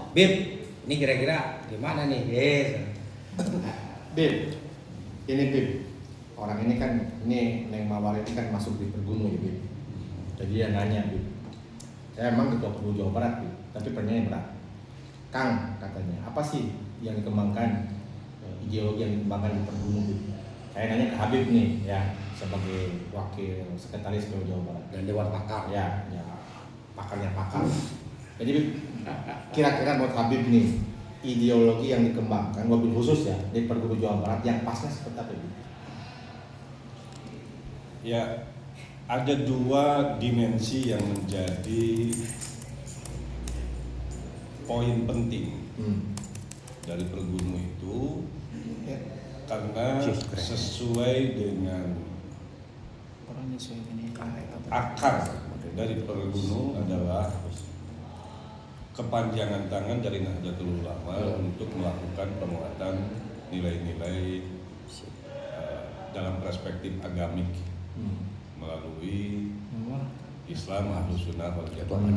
Bib, ini kira-kira gimana nih? Yes. Bib, ini Bib, orang ini kan, ini Neng Mawar ini kan masuk di Pergunu ya Bib. Jadi dia nanya Bib, saya emang ketua Pergunu Jawa Barat Bib, tapi pertanyaannya berat. Kang katanya, apa sih yang dikembangkan, ideologi yang dikembangkan di Pergunu Bib? Saya nanya ke Habib nih ya, sebagai wakil sekretaris PU Jawa Barat Dan Dewan Pakar. ya pakarnya pakar. Jadi Bib, kira-kira menurut Habib nih, ideologi yang dikembangkan mobil khusus ya di Pergunu Jawa Barat yang pasnya seperti apa Bib? Ya, ada dua dimensi yang menjadi poin penting dari Pergunu itu, karena sesuai dengan akar dari Pergunu adalah kepanjangan tangan dari Nahdlatul Ulama untuk melakukan penguatan nilai-nilai dalam perspektif agamik melalui Islam Ahlus Sunnah wal Jamaah.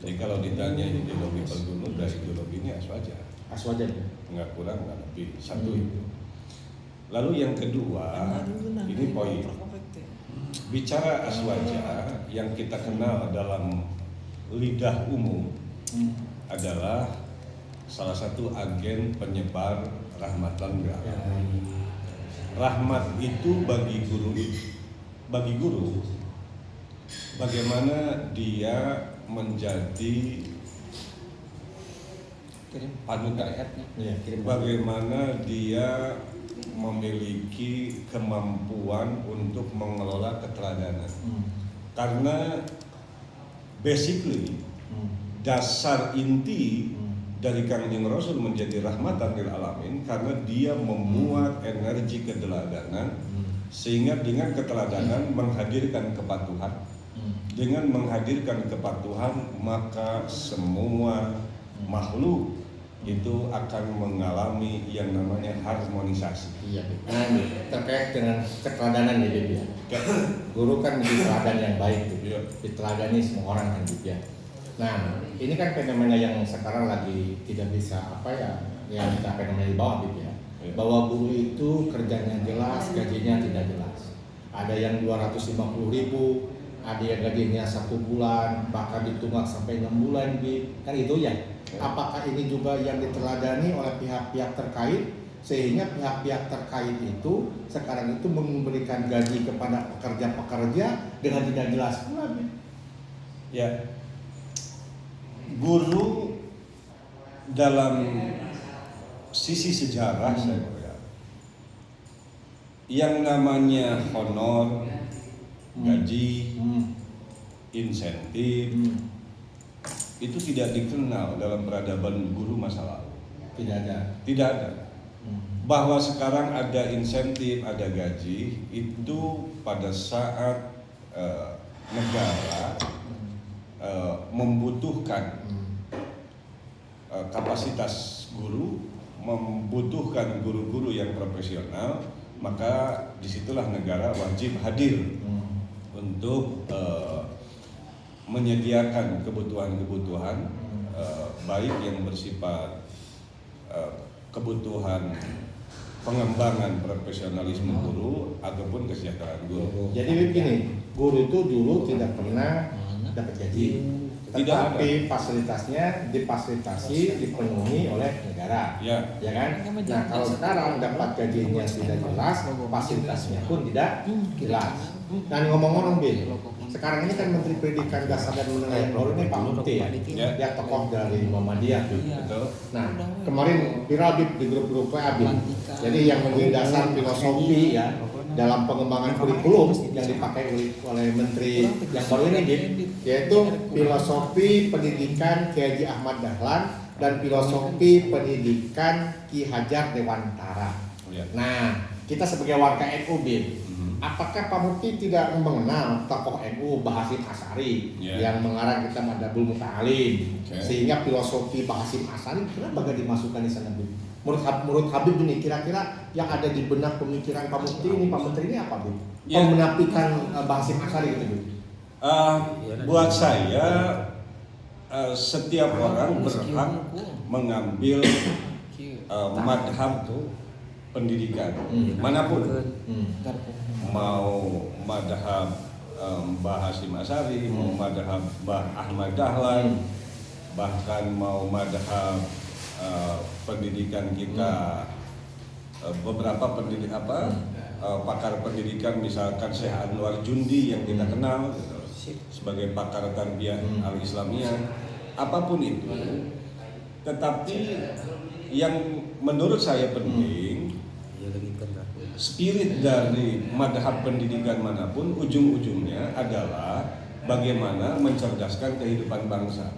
Jadi kalau ditanya ideologi Pergunu, dari ideologi ini aswaja. Aswaja ya? Nggak kurang, nggak lebih. Satu itu. Lalu yang kedua, ini poin. Bicara aswaja, yang kita kenal dalam lidah umum adalah salah satu agen penyebar rahmatan lil alamin. Rahmat itu bagi guru, bagaimana dia menjadi panutan, bagaimana dia memiliki kemampuan untuk mengelola keteladanan. Karena basically dasar inti dari Kangjeng Rasul menjadi rahmatan lil alamin karena dia memuat energi keteladanan, sehingga dengan keteladanan menghadirkan kepatuhan. Dengan menghadirkan kepatuhan, maka semua makhluk itu akan mengalami yang namanya harmonisasi. Iya, nah, terkait dengan keteladanan ya Bib ya. Guru kan menjadi teladan yang baik Bib. Diteladani semua orang kan Bib ya. Nah, ini kan fenomena yang sekarang lagi tidak bisa yang kita fenomena di bawah Bib ya. Bahwa guru itu kerjanya jelas, gajinya tidak jelas. Ada yang 250.000, ada yang gajinya 1 bulan, bahkan ditunggak sampai 6 bulan Bib. Kan itu ya. Apakah ini juga yang diteladani oleh pihak-pihak terkait sehingga pihak-pihak terkait itu sekarang itu memberikan gaji kepada pekerja-pekerja dengan tidak jelas pula? Ya, guru dalam sisi sejarah saya melihat yang namanya honor, gaji, insentif itu tidak dikenal dalam peradaban guru masa lalu. Tidak ada. Bahwa sekarang ada insentif, ada gaji, itu pada saat negara membutuhkan kapasitas guru, membutuhkan guru-guru yang profesional, maka disitulah negara wajib hadir untuk menyediakan kebutuhan-kebutuhan baik yang bersifat kebutuhan pengembangan profesionalisme guru ataupun kesejahteraan guru. Jadi begini, guru itu dulu tidak pernah dapat gaji, tetapi fasilitasnya dipenuhi oleh negara, ya kan? Nah kalau sekarang dapat gajinya tidak jelas, fasilitasnya pun tidak jelas. Dan ngomong-ngomong Bin, sekarang ini kan Menteri Pendidikan Dasar dan Menengah yang baru ini Pak Mukti ya, dia tokoh dari Muhammadiyah. Nah kemarin viral di grup-grup WA Bin, jadi yang menjadi dasar filosofi ya dalam pengembangan kurikulum yang dipakai oleh Menteri yang baru ini Bin, yaitu filosofi pendidikan Ki Haji Ahmad Dahlan dan filosofi pendidikan Ki Hajar Dewantara. Nah kita sebagai warga NU Bin, apakah Pak Mukti tidak mengenal tokoh NU Bahasim Asy'ari yang mengarang kitab Adabul Muta'alim, sehingga filosofi Bahasim Asy'ari kenapa gak dimasukkan di sana Bin? Menurut Habib ini kira-kira yang ada di benak pemikiran Pak Mukti ini, Pak Menteri ini apa Bin? Menafikan Bahasim Asy'ari gitu Bin? Buat saya setiap orang berhak mengambil madhab pendidikan manapun, mau madhab Mbah Hasyim Asy'ari, mau madhab Mbah Ahmad Dahlan, bahkan mau madhab pendidikan kita beberapa pakar pendidikan, misalkan Syekh Anwar Jundi yang kita kenal sebagai pakar tarbiyah al-Islamiyah, apapun itu. Tetapi yang menurut saya penting, spirit dari madhab pendidikan manapun ujung-ujungnya adalah bagaimana mencerdaskan kehidupan bangsa.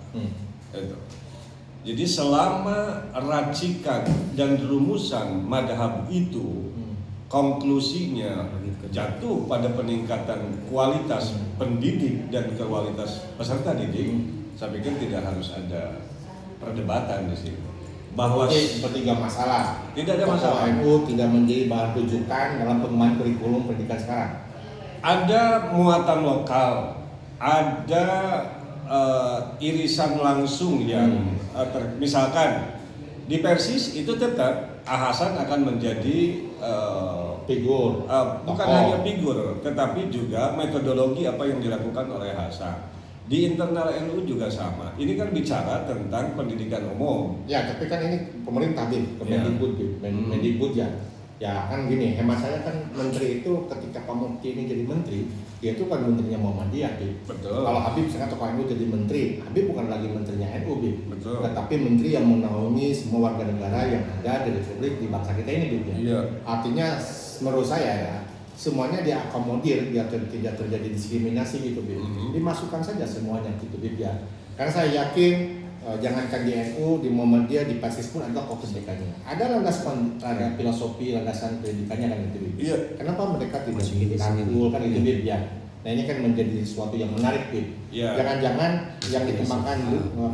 Jadi selama racikan dan rumusan madhab itu konklusinya jatuh pada peningkatan kualitas pendidik dan kualitas peserta didik, saya pikir tidak harus ada perdebatan di sini. Bahwa seperti tiga masalah. Tidak ada masalah. NU tidak menjadi bahan rujukan dalam pengembangan kurikulum pendidikan sekarang. Ada muatan lokal, ada irisan langsung yang misalkan di Persis itu tetap Hasan akan menjadi figur, bukan hanya figur, tetapi juga metodologi apa yang dilakukan oleh Hasan. Di internal NU juga sama. Ini kan bicara tentang pendidikan umum. Ya, tapi kan ini pemerintah Mendikbud ya. Ya kan gini, hemat saya kan menteri itu ketika Pak Mufti ini jadi menteri, dia itu kan menterinya Muhammadiyah. Betul. Kalau Habib sekarang tokoh NU jadi menteri, Habib bukan lagi menterinya NU, betul. Tetapi menteri yang menaungi semua warga negara yang ada di Republik di bangsa kita ini, Iya. Artinya menurut saya ya, semuanya diakomodir biar tidak terjadi diskriminasi gitu, Dimasukkan saja semuanya gitu, ya. Karena saya yakin jangankan di NU, di Muhammadiyah, di Persis pun ada kok pendidikannya. Ada landasan, ada filosofi, landasan pendidikannya kan gitu, Iya. Kenapa mereka tidak dirangkul kan itu, ya. Nah ini kan menjadi sesuatu yang menarik, Iya. Jangan-jangan yang dikembangkan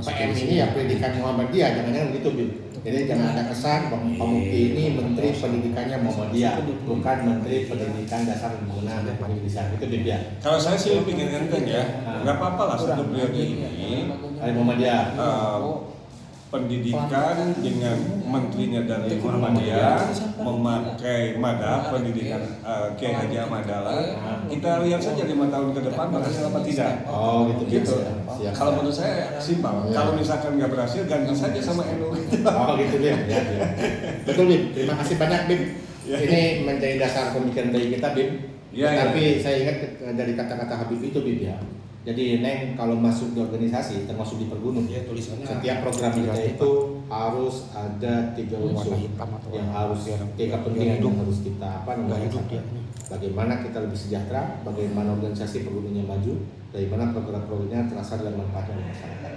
PM ini ya pendidikan Muhammadiyah, jangan-jangan begitu, Jadi jangan ada kesan bahwa Pak Mufti ini menteri pendidikannya Muhammadiyah, bukan menteri pendidikan dasar dan menengah dan pendidikan itu, ya. Kalau saya sih pikir enteng ya, nggak apa-apa lah satu periode ini Muhammadiyah. Pendidikan dengan menterinya dari Muhammadiyah memakai madhab pendidikan Kiai Haji Ahmad Dahlan. Kita lihat saja 5 tahun ke depan berhasil apa tidak. Oh gitu. Siap. Kalau menurut saya simpel. Kalau misalkan nggak berhasil, ganti saja sama NU. Oh gitu, ya. Betul, Bim. Terima kasih banyak, Bim. Ya. Ini menjadi dasar pemikiran dari kita, Bim. Ya, Tapi saya ingat dari kata-kata Habib itu, Bim, ya. Jadi Neng kalau masuk di organisasi termasuk di Pergunung, tulisannya setiap program kita itu harus ada 3 unsur yang harus 3 penting yang harus kita bagaimana kita lebih sejahtera, bagaimana organisasi Pergunungnya maju, bagaimana program-programnya terasa dalam manfaatnya masyarakat.